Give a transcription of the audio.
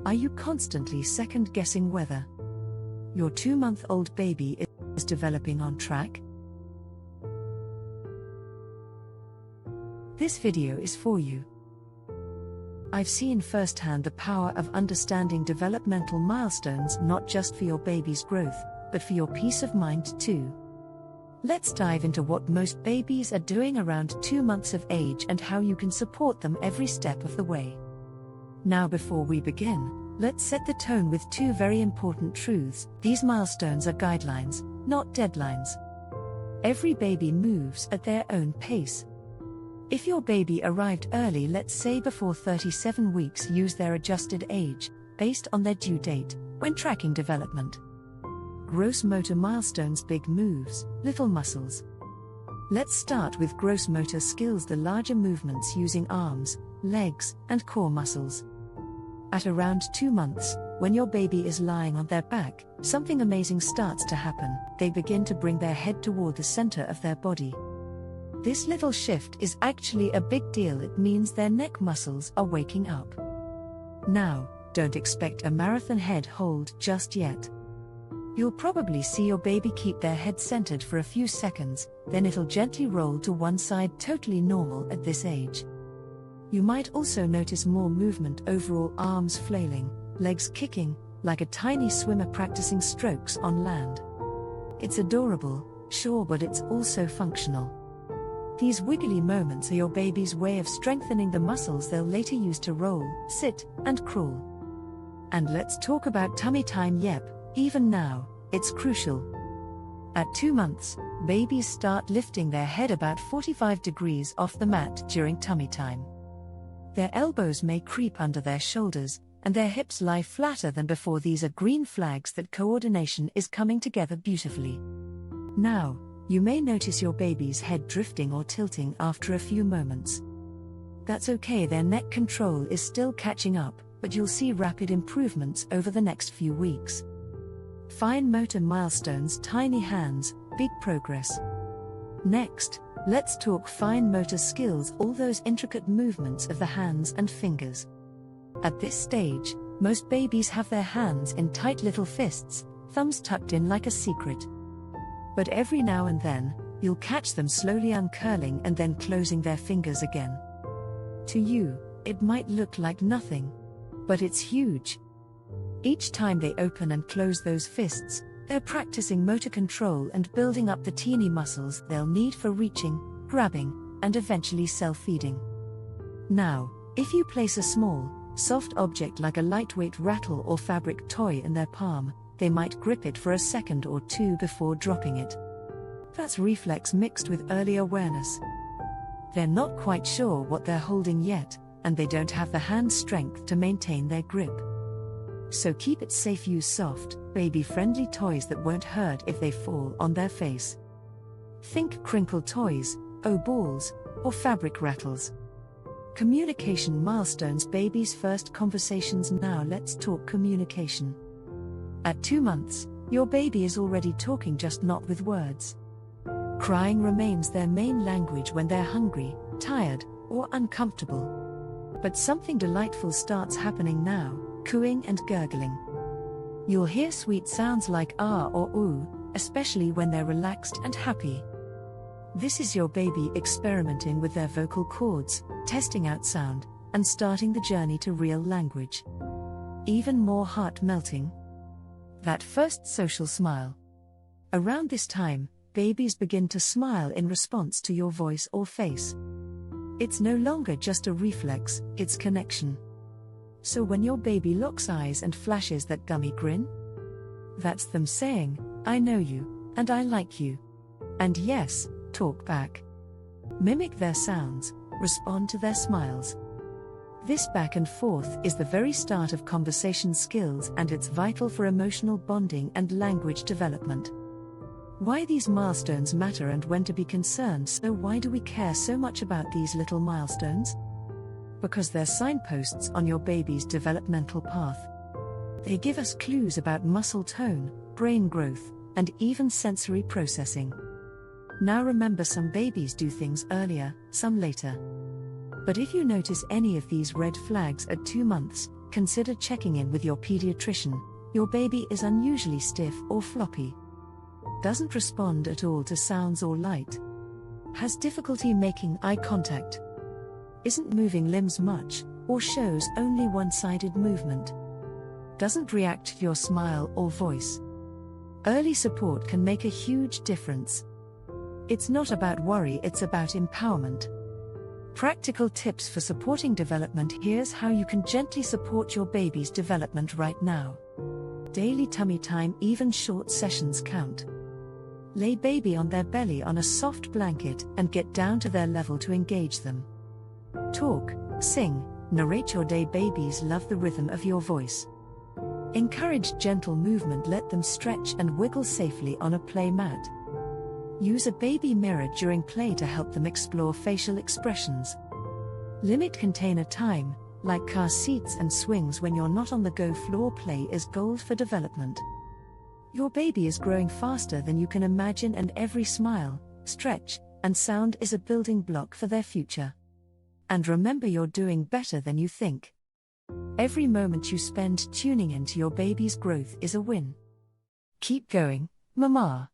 Are you constantly second-guessing whether your 2-month-old baby is developing on track? This video is for you. I've seen firsthand the power of understanding developmental milestones, not just for your baby's growth, but for your peace of mind too. Let's dive into what most babies are doing around 2 months of age and how you can support them every step of the way. Now, before we begin, let's set the tone with 2 very important truths. These milestones are guidelines, not deadlines. Every baby moves at their own pace. If your baby arrived early, let's say before 37 weeks, use their adjusted age, based on their due date, when tracking development. Gross motor milestones: big moves, little muscles. Let's start with gross motor skills, the larger movements using arms, legs, and core muscles. At around 2 months, when your baby is lying on their back, something amazing starts to happen. They begin to bring their head toward the center of their body. This little shift is actually a big deal. It means their neck muscles are waking up. Now, don't expect a marathon head hold just yet. You'll probably see your baby keep their head centered for a few seconds, then it'll gently roll to one side, totally normal at this age. You might also notice more movement overall, arms flailing, legs kicking, like a tiny swimmer practicing strokes on land. It's adorable, sure, but it's also functional. These wiggly moments are your baby's way of strengthening the muscles they'll later use to roll, sit, and crawl. And let's talk about tummy time. Yep, even now, it's crucial. At 2 months, babies start lifting their head about 45 degrees off the mat during tummy time. Their elbows may creep under their shoulders, and their hips lie flatter than before. These are green flags that coordination is coming together beautifully. Now, you may notice your baby's head drifting or tilting after a few moments. That's okay, their neck control is still catching up, but you'll see rapid improvements over the next few weeks. Fine motor milestones: tiny hands, big progress. Next, let's talk fine motor skills, all those intricate movements of the hands and fingers. At this stage, most babies have their hands in tight little fists, thumbs tucked in like a secret. But every now and then, you'll catch them slowly uncurling and then closing their fingers again. To you, it might look like nothing, but it's huge. Each time they open and close those fists, they're practicing motor control and building up the teeny muscles they'll need for reaching, grabbing, and eventually self-feeding. Now, if you place a small, soft object like a lightweight rattle or fabric toy in their palm, they might grip it for a second or 2 before dropping it. That's reflex mixed with early awareness. They're not quite sure what they're holding yet, and they don't have the hand strength to maintain their grip. So keep it safe, use soft, baby-friendly toys that won't hurt if they fall on their face. Think crinkle toys, balls, or fabric rattles. Communication milestones: baby's first conversations. Now let's talk communication. At 2 months, your baby is already talking, just not with words. Crying remains their main language when they're hungry, tired, or uncomfortable. But something delightful starts happening now: cooing and gurgling. You'll hear sweet sounds like ah or ooh, especially when they're relaxed and happy. This is your baby experimenting with their vocal cords, testing out sound, and starting the journey to real language. Even more heart-melting: that first social smile. Around this time, babies begin to smile in response to your voice or face. It's no longer just a reflex, it's connection. So when your baby locks eyes and flashes that gummy grin, that's them saying, "I know you, and I like you." And yes, talk back. Mimic their sounds, respond to their smiles. This back and forth is the very start of conversation skills, and it's vital for emotional bonding and language development. Why these milestones matter and when to be concerned. So why do we care so much about these little milestones? Because they're signposts on your baby's developmental path. They give us clues about muscle tone, brain growth, and even sensory processing. Now remember, some babies do things earlier, some later. But if you notice any of these red flags at 2 months, consider checking in with your pediatrician. Your baby is unusually stiff or floppy. Doesn't respond at all to sounds or light. Has difficulty making eye contact. Isn't moving limbs much, or shows only one-sided movement. Doesn't react to your smile or voice. Early support can make a huge difference. It's not about worry, it's about empowerment. Practical tips for supporting development. Here's how you can gently support your baby's development right now. Daily tummy time, even short sessions count. Lay baby on their belly on a soft blanket and get down to their level to engage them. Talk, sing, narrate your day. Babies love the rhythm of your voice. Encourage gentle movement, let them stretch and wiggle safely on a play mat. Use a baby mirror during play to help them explore facial expressions. Limit container time, like car seats and swings when you're not on the go. Floor play is gold for development. Your baby is growing faster than you can imagine, and every smile, stretch, and sound is a building block for their future. And remember, you're doing better than you think. Every moment you spend tuning into your baby's growth is a win. Keep going, Mama.